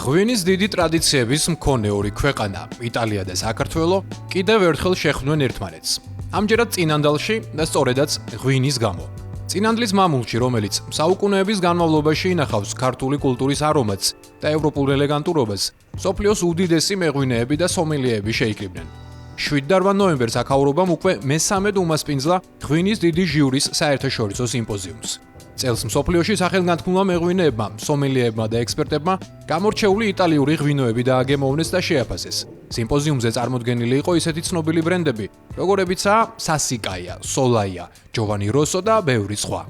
ღვინის დიდი ტრადიციების მქონე ორი ქვეყანა, იტალია და საქართველო, კიდევ ერთხელ შეხვდნენ ერთმანეთს. ამჯერად წინანდალში და სწორედაც ღვინის გამო. წინანდლის მამულში, რომელიც საუკუნეების განმავლობაში ინახავს ქართული კულტურის არომატს და ევროპულ ელეგანტურობას, მსოფლიოს უდიდესი მეღვინეები და სომელიეები შეიკრიბნენ. 7 ნოემბერს აქაურობამ უკვე მესამედ უმასპინძლა ღვინის დიდი ჟიურის საერთაშორისო სიმპოზიუმს. წელს მსოფლიოში სახელგანთქმულმა მეღვინეებმა, სომელიეებმა და ექსპერტებმა გამორჩეული იტალიური ღვინოები დააგემოვნეს და შეაფასეს. სიმპოზიუმზე წარმოდგენილი იყო ისეთი ცნობილი ბრენდები, როგორებიცაა სასიკაია, სოლაია, ჯოვანი როსო და ბევრი სხვა.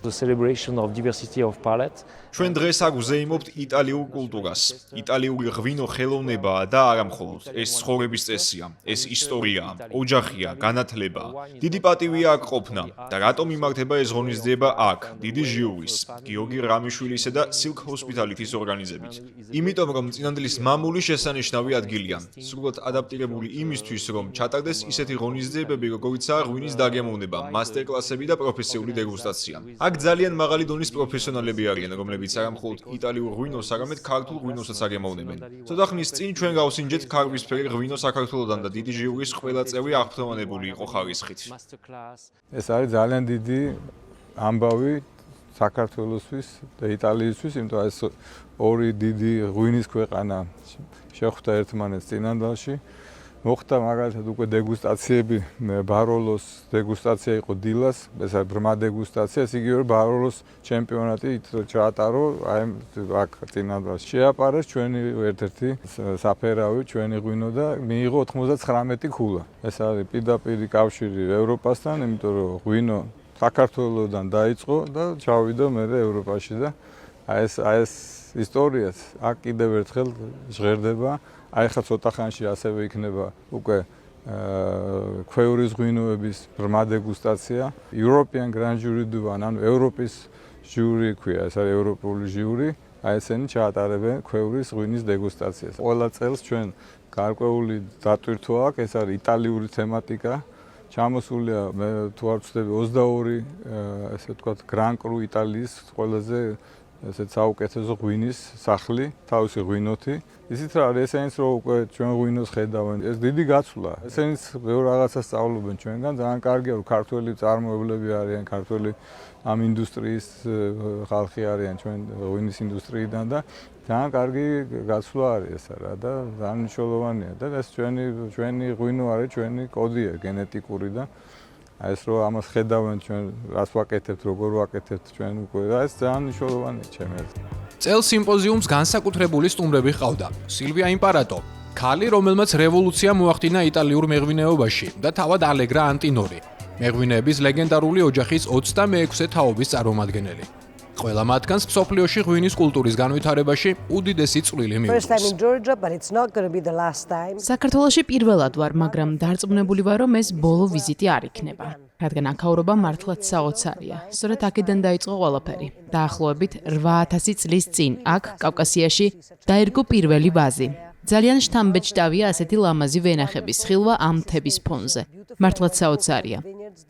The celebration of diversity of palate. ჩვენ დღეს აგვზეიმობთ იტალიურ კულტურას. იტალიური ღვინო ხელოვნებაა და არა მხოლოდ. ეს ცხოვრების წესია, ეს ისტორიაა, ოჯახია, განათლებაა. დიდი პატივია აქ ყოფნა და რატომ იმართება ეს ღონისძიება აქ, დიდი ჟიურის, გიორგი რამიშვილისა და Silk Hospitality-ის ორგანიზებით. იმიტომ რომ წინანდლის მამული შესანიშნავი ადგილია, სრულად ადაპტირებული იმისთვის, რომ ჩატარდეს ისეთი ღონისძიებები, როგორიცაა ღვინის დაგემოვნება, მასტერკლასები და პროფესიული დეგუსტაცია. აქ ძალიან მაღალი დონის პროფესიონალები არიან, რომლებიც არა მხოლოდ იტალიურ ღვინოს, არამედ ქართულ ღვინოსაც აგემოვნებენ. ცოტა ხნის წინ ჩვენ გავსინჯეთ ქარვისფერი ღვინო საქართველოდან და დიდი ჟიურის ყველა წევრი აღფრთოვანებული იყო ხარისხით. ეს არის ძალიან დიდი ამბავი საქართველოსთვის და იტალიისთვის, იმიტომ რომ ეს ორი დიდი ღვინის ქვეყანა შეხვდა ერთმანეთს წინანდალში. მოხდა მაგალითად უკვე დეგუსტაციები, ბაროლოს დეგუსტაცია იყო დილას, ეს არის ბრმა დეგუსტაცია, ეს იგივე ბაროლოს ჩემპიონატი ჩაატარო, აი აქ წინანდალში. შეაპარეს ჩვენი ერთ-ერთი საფერავი, ჩვენი ღვინო და მიიღო 99 ქულა. ეს არის პირდაპირი კავშირი ევროპასთან, იმიტომ რომ ღვინო საქართველოსდან დაიწყო და ჩავიდა მერე ევროპაში და აი ეს ისტორიაც აქ კიდევ ერთხელ ჟღერდება. აი ხა ცოტა ხანში ასევე იქნება უკვე ქვევრის ღვინოების ბრმა დეგუსტაცია. European Grand Jury du Vin, ანუ ევროპის ჟიური ქვია, ეს არის ევროპული ჟიური. აი ესენი ჩაატარებენ ქვევრის ღვინის დეგუსტაციას. ყველა წელს ჩვენ გარკვეული დატვირთვა აქვს, ეს არის იტალიური თემატიკა. ჩამოსულია, მე თუ არ ვცდები 22 ესე ვთქვათ, Grand Cru იტალიის ყველაზე ესეც საუკეთესო ღვინის სახლი, თავისი ღვინოთი. ისიც რა არის ესენიც რომ უკვე ჩვენ ღვინოს ხედავენ. ეს დიდი გაცვლა. ესენიც ბევრ რაღაცას სწავლობენ ჩვენგან. ძალიან კარგია რომ ქართველი წარმოებლები არიან, ქართველი ამ ინდუსტრიის ხალხი არიან ჩვენ ღვინის ინდუსტრიიდან და ძალიან კარგი გაცვლა არის ესა რა და ძალიან მნიშვნელოვანია და ეს ჩვენი ღვინო არის, ჩვენი კოდია გენეტიკური და აი ეს რომ ამას ხედავენ ჩვენ რას ვაკეთებთ, როგორ ვაკეთებთ ჩვენ უკვე და ეს ძალიან მნიშვნელოვანია ჩემი აზრით. წელს სიმპოზიუმს განსაკუთრებული სტუმრები ჰყავდა. სილვია იმპარატო, ქალი, რომელმაც რევოლუცია მოახდინა იტალიურ მეღვინეობაში და თავად ალეგრა ანტინორი, მეღვინეების ლეგენდარული ოჯახის 26 თაობის წარმომადგენელი. ყველა მათგანს მსოფლიოში ღვინის კულტურის განვითარებაში უდიდესი წვლილი მიუძღვის. საქართველოში პირველად ვარ, მაგრამ დარწმუნებული ვარ, რომ ეს ბოლო ვიზიტი არ იქნება. რადგან აქაურობა მართლაც საოცარია. სწორედ აქედან დაიწყო ყველაფერი. დაახლოებით 8000 წლის წინ აქ კავკასიაში დაერგო პირველი ვაზი. ძალიან შთამბეჭდავია ასეთი ლამაზი ვენახების ხილვა ამ მთების ფონზე. მართლაც საოცარია.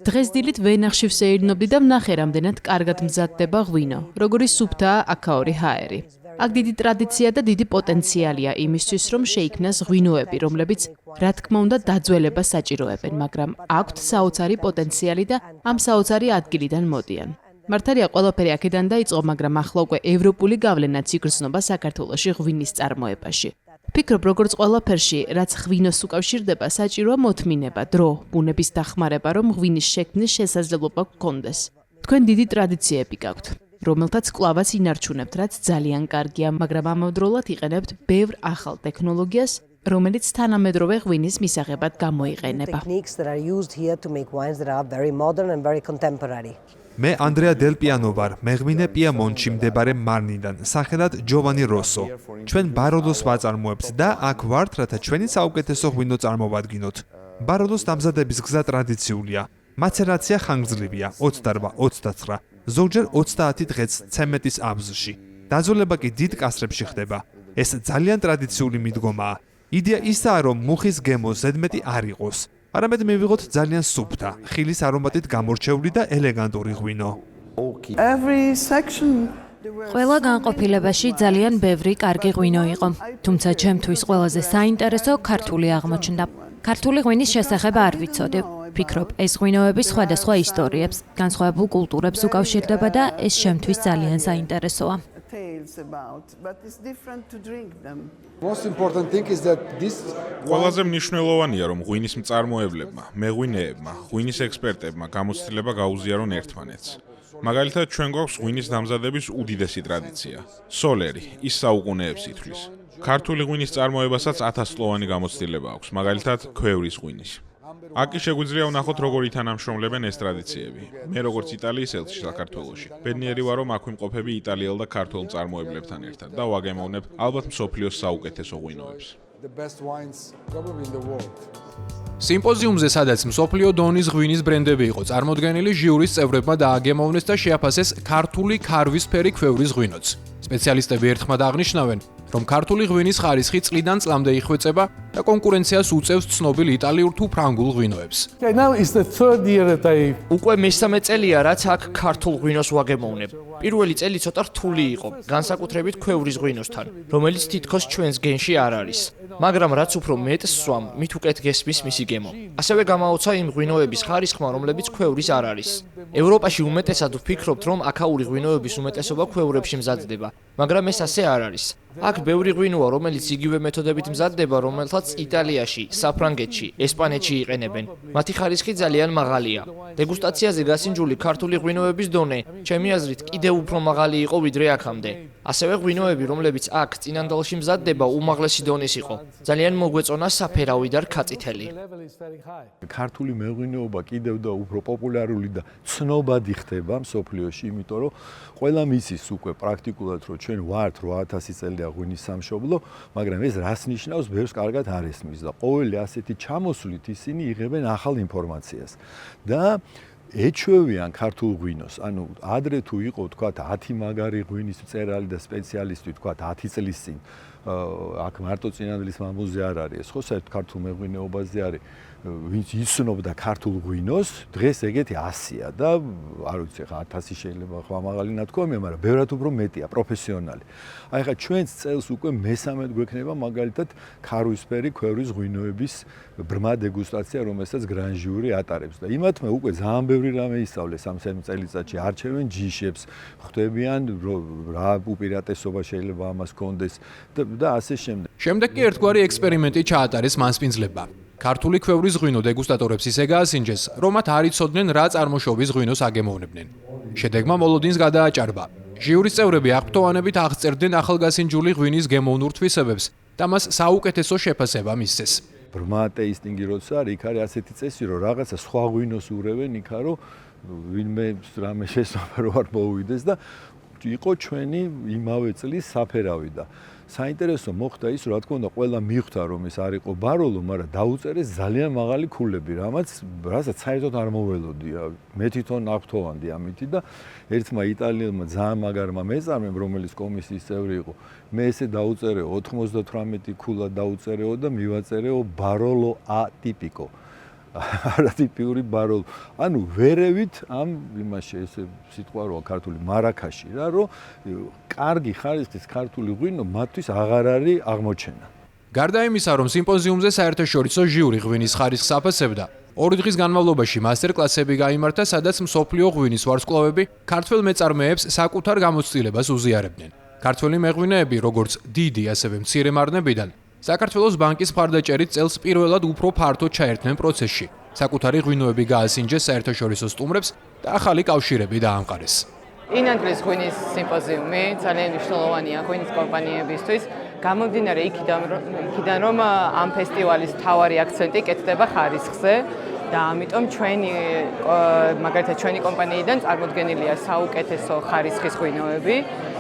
დღეს დილით ვენახში ვსეირნობდი და ვნახე, რამდენად კარგად მზადდება ღვინო, როგორი სუფთაა აქაური ჰაერი. აქ დიდი ტრადიცია და დიდი პოტენციალია იმისთვის, რომ შეიქმნას ღვინოები, რომლებიც, რა თქმა უნდა, დაძველებას საჭიროებენ, მაგრამ აქვთ საოცარი პოტენციალი და ამ საოცარი ადგილიდან მოდიან. მართალია ყველაფერი აქედან დაიწყო, მაგრამ ახლა უკვე ევროპული გავლენაც იგრძნობა საქართველოში ღვინის წარმოებაში. ფიქრობ, როგორც ყველაფერში, რაც ღვინოს უკავშირდება, საჭიროა მოთმინება, დრო, ბუნების დახმარება, რომ ღვინის შექმნის შესაძლებლობა გქონდეს. თქვენ დიდი ტრადიციები გაქვთ, რომელთაც კვლავაც ინარჩუნებთ, რაც ძალიან კარგია, მაგრამ ამავდროულად იყენებთ ბევრ ახალ ტექნოლოგიას, რომელიც თანამედროვე ღვინის მისაღებად გამოიყენება. მე ანდრეა დელ პიანო ვარ, მეღვინე პიემონტში მდებარე მარნიდან, სახელად ჯოვანი როსო. ჩვენ ბაროლოს ვაწარმოებთ და აქ ვართ, რათა ჩვენი საუკეთესო ღვინო წარმოვადგინოთ. ბაროლოს დამზადების გზა ტრადიციულია. მაცერაცია ხანგრძლივია, 28-29, ზოგჯერ 30 დღეც ცემენტის აბზში. დაძველება კი დიდ კასრებში ხდება. ეს ძალიან ტრადიციული მიდგომაა. იდეა ისაა, რომ მუხის გემო ზედმეტი არ იყოს. არამედ მივიღოთ ძალიან სუფთა, ხილის არომატით გამორჩეული და ელეგანტური ღვინო. ყველა განყოფილებაში ძალიან ბევრი კარგი ღვინო იყო, თუმცა ჩემთვის ყველაზე საინტერესო ქართული აღმოჩნდა. ქართული ღვინის შესახებ არ ვიცოდი. ვფიქრობ, ეს ღვინოები სხვადასხვა ისტორიებს, განსხვავებულ კულტურებს უკავშირდება და ეს ჩემთვის ძალიან საინტერესოა. ყველაზე მნიშვნელოვანია, რომ ღვინის მწარმოებლებმა, მეღვინეებმა, ღვინის ექსპერტებმა გამოცდილება გაუზიარონ ერთმანეთს. მაგალითად, ჩვენ გვაქვს ღვინის დამზადების უდიდესი ტრადიცია. სოლერი, ის საუკუნეებს ითვლის. ქართული ღვინის წარმოებასაც 1000-წლოვანი გამოცდილება აქვს, მაგალითად, ქვევრის ღვინის. აკი შეგვიძლია ვნახოთ, როგორ ითანამშრომლებენ ეს ტრადიციები. მე როგორც იტალიის ელჩი საქართველოში, ბედნიერი ვარ, რომ აქ ვიმყოფები იტალიელ და ქართულ მწარმოებლებთან ერთად და ვაგემოვნებ ალბათ მსოფლიოს საუკეთესო ღვინოებს. სიმპოზიუმზე, სადაც მსოფლიო დონის ღვინის ბრენდები იყო წარმოდგენილი, ჟიურის წევრებმა დააგემოვნეს და შეაფასეს ქართული ქარვისფერი ქვევრის ღვინოც. სპეციალისტები ერთხმად აღნიშნავენ, რომ ქართული ღვინის ხარისხი წლიდან წლამდე იხვეწება და კონკურენციას უწევს ცნობილ იტალიურ თუ ფრანგულ ღვინოებს. უკვე მესამე წელია, რაც აქ ქართულ ღვინოს ვაგემოვნებ. პირველი წელი ცოტა რთული იყო, განსაკუთრებით ქვევრის ღვინოსთან, რომელიც თითქოს ჩვენს გენში არ არის. მაგრამ რაც უფრო მეტს სვამ, მით უკეთ გესმის მისი გემო. ასევე გამაოცა იმ ღვინოების ხარისხმა, რომლებიც ქვევრის არ არის. ევროპაში უმეტესად ვფიქრობთ, რომ აქაური ღვინოების უმეტესობა ქვევრებში მზადდება, მაგრამ ეს ასე არ არის. აქ ბევრი ღვინოა, რომელიც იგივე მეთოდებით მზადდება, რომელთაც იტალიაში, საფრანგეთში, ესპანეთში იყენებენ. მათი ხარისხი ძალიან მაღალია. დეგუსტაციაზე გასინჯული ქართული ღვინოების დონე, ჩემი აზრით, კიდევ უფრო მაღალი იყო ვიდრე აქამდე. ასევე ღვინოები, რომლებიც აქ წინანდალში მზადდება, უმაღლესი დონის იყო. ძალიან მოგვეწონა საფერავი და რქაწითელი. ქართული მეღვინეობა კიდევ და უფრო პოპულარული და ცნობადი ხდება მსოფლიოში, იმიტომ რომ ყველა მისის უკვე პრაქტიკულად, რომ ჩვენ ვართ 8000 წელია ღვინის სამშობლო, მაგრამ ეს რას ნიშნავს, ბევრს კარგად არ ესმის და ყოველი ასეთი ჩამოსვლით ისინი იღებენ ახალ ინფორმაციას. და ეჩვევიან ქართულ ღვინოს. ანუ ადრე თუ იყო თქვა 10 მაგარი ღვინის მწერალი და სპეციალისტი თქვა 10 წლის წინ აქ მარტო წინანდლის მამულზე არ არის ეს ხო საერთოდ ქართულ მეღვინეობაზე არის ვინც იცნობდა ქართულ ღვინოს დღეს ეგეთი 100-ია და არ ვიცი ხა 1000 შეიძლება ხვა მაღალი ნათქვამია მაგრამ ბევრად უფრო მეტია პროფესიონალი. აი ხა ჩვენს წელს უკვე მესამედ გვექნება მაგალითად ქარვისფერი ქვევრის ღვინოების ბრმა დეგუსტაცია რომელსაც გრანჟიური ატარებს და იმათმა უკვე ძალიან ბევრი რამე ისწავლეს ამ წელიწადში არჩევენ ჯიშებს ხვდებიან რა უპირატესობა შეიძლება ამას კონდეს და ასე შემდეგ. შემდეგ კი ერთგვარი ექსპერიმენტი ჩაატარეს მასპინძლებმა. ქართული ქვევრის ღვინო დეგუსტატორებს ისე გაასინჯეს, რომ მათ არ იცოდნენ რა წარმოშობის ღვინოს აგემოვნებდნენ. შედეგმა მოლოდინს გადააჭარბა. ჟიურის წევრები აღფრთოვანებით აღწერდნენ ახალგასინჯული ღვინის გემოვნურ თვისებებს და მას საუკეთესო შეფასება მისცეს. ბრმა ტეისტინგი როცა არის, იქ არის ასეთი წესი, რომ რაღაცა სხვა ღვინოს ურევენ იქა, რომ ვინმე რამე შესაძლოა რომ არ მოვიდეს და იყო ჩვენი იმავე წლის საფერავი და საინტერესო მოხდა ის, რა თქმა უნდა, ყველა მიხვდა, რომ ეს არ იყო ბაროლო, მაგრამ დაუწერეს ძალიან მაღალი ქულები, რასაც საერთოდ არ მოველოდია. მე თვითონ აღფრთოვანდი ამით და ერთმა იტალიელმა ძალიან მაგარმა მეწარმემ, რომელიც კომისიის წევრი იყო, მე ესე დაუწერეო 98 ქულა დაუწერეო და მივაწერეო ბაროლო ატიპიკო. არატიპიური ბაროლო. ანუ ვერევით ამ იმაში ესე სიტყვა როა ქართული მარაკაში რა, რომ კარგი ხარისხის ქართული ღვინო მათთვის აღარ არის აღმოჩენა. გარდა იმისა, რომ სიმპოზიუმზე საერთაშორისო ჟიური ღვინის ხარისხს აფასებდა, 2 დღის განმავლობაში მასტერ-კლასები გაიმართა, სადაც მსოფლიო ღვინის ვარსკვლავები ქართველ მეწარმეებს საკუთარ გამოცდილებას უზიარებდნენ. ქართველი მეღვინეები, როგორც დიდი, ასევე მცირე მარნებიდან საქართველოს ბანკის მხარდაჭერით წელს პირველად უფრო ფართოდ ჩაერთნენ პროცესში. საკუთარი ღვინოები გაასინჯეს საერთაშორისო სტუმრებს და ახალი კავშირები დაამყარეს. ინანგლის ღვინის სიმპოზიუმი ძალიან მნიშვნელოვანია ღვინის კომპანიებისთვის. გამომდინარე იქიდან, რომ ამ ფესტივალის მთავარი აქცენტი კეთდება ხარისხზე და ამიტომ მაგალითად ჩვენი კომპანიიდან წარმოდგენილია საუკეთესო ხარისხის ღვინოები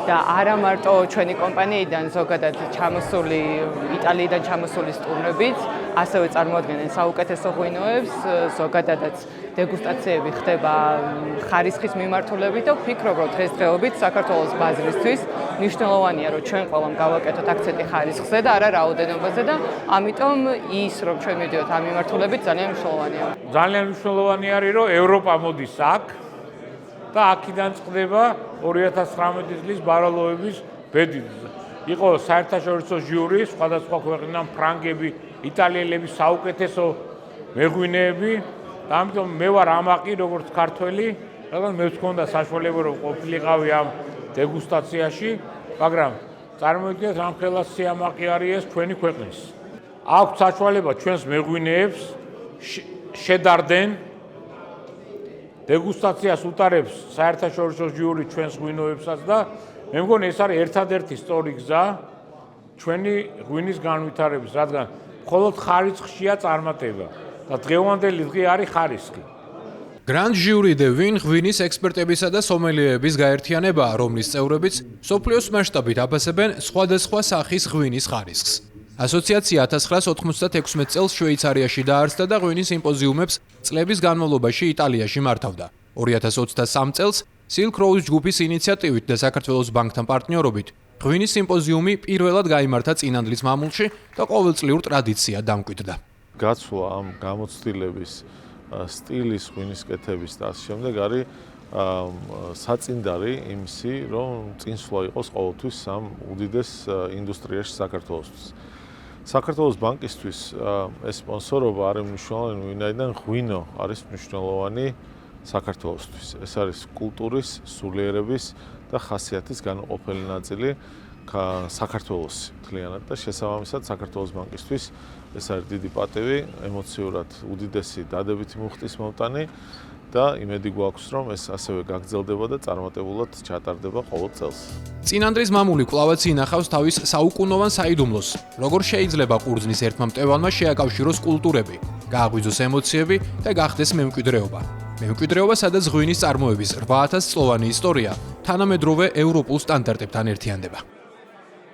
და არა მარტო ჩვენი კომპანიიდან ზოგადად ჩამოსული იტალიიდან ჩამოსული სტუმრებიც ასევე წარმოადგენენ საუკეთესო ღვინოებს, ზოგადადაც დეგუსტაციები ხდება ხარისხის მიმართულებით და ვფიქრობ, რომ დღესდღეობით საქართველოს ბაზრისთვის მნიშვნელოვანია, რომ ჩვენ ყველამ გავაკეთოთ აქცენტი ხარისხზე და არა რაოდენობაზე და ამიტომ ის, რომ ჩვენ მივიდოთ ამ მიმართულებით ძალიან მნიშვნელოვანია. ძალიან მნიშვნელოვანი არის, რომ ევროპა მოდის აქ და აქედან წყდება 2019 წლის ბარალოების ბედი. იყო საერთაშორისო ჟიური, სხვადასხვა ქვეყნიდან ფრანგები, იტალიელები, საუკეთესო მეღვინეები და ამიტომ მე ვარ ამაყი როგორც ქართველი, რადგან მე ვქონდა საშუალება რომ ყოფილიყავი ამ დეგუსტაციაში, მაგრამ წარმოიდგინეთ რამხელა სიამაყი არის ეს ჩვენი ქვეყნის. აქვს საშუალება ჩვენს მეღვინეებს შედარდნენ დეგუსტაციას უტარებს საერთაშორისო ჟიური ჩვენს ღვინოებსაც და მე მგონი ეს არის ერთადერთი სწორი გზა ჩვენი ღვინის განვითარების, რადგან მხოლოდ ხარისხშია წარმატება და დღევანდელი დღე არის ხარისხი. Grand Jury de Vin ღვინის ექსპერტებისა და სომელიეების გაერთიანებაა, რომლის წევრებიც მსოფლიოს მასშტაბით აფასებენ სხვადასხვა სახის ღვინის ხარისხს. ასოციაცია 1996 წელს შვეიცარიაში დაარსდა და ღვინის სიმპოზიუმებს წლების განმავლობაში იტალიაში მართავდა. 2023 წელს Silk Road ჯგუფის ინიციატივით და საქართველოს ბანკთან პარტნიორობით ღვინის სიმპოზიუმი პირველად გაიმართა წინანდლის მამულში და ყოველწლიურ ტრადიციად დამკვიდრდა. გაცვლა ამ გამოცდილების სტილის ღვინის კეთების და ამ შემდეგ არის საწინდარი იმისი, რომ წინსვლა იყოს ყოველთვის ამ უდიდეს ინდუსტრიაში საქართველოსთვის. საქართველოს ბანკისთვის ეს სპონსორობა არის მნიშვნელოვანი, ვინაიდან ღვინო არის მნიშვნელოვანი საქართველოსთვის. ეს არის კულტურის, სულიერების და ხასიათის განუყოფელი ნაწილი საქართველოს მთლიანად და შესაბამისად საქართველოს ბანკისთვის ეს არის დიდი პატივი, ემოციურად უდიდესი დადებითი მუხტის მომტანი და იმედი გვაქვს, რომ ეს ასევე გაგრძელდება და წარმატებულად ჩატარდება ყოველ წელს. წინანდლის მამული კვლავაც ინახავს თავის საუკუნოვან საიდუმლოს. როგორ შეიძლება ყურძნის ერთმა მტევანმა შეაკავშიროს კულტურები, გააღვიძოს ემოციები და გახდეს მემკვიდრეობა. მემკვიდრეობა, სადაც ღვინის წარმოების 8000 წლოვანი ისტორია თანამედროვე ევროპულ სტანდარტებთან ერთიანდება.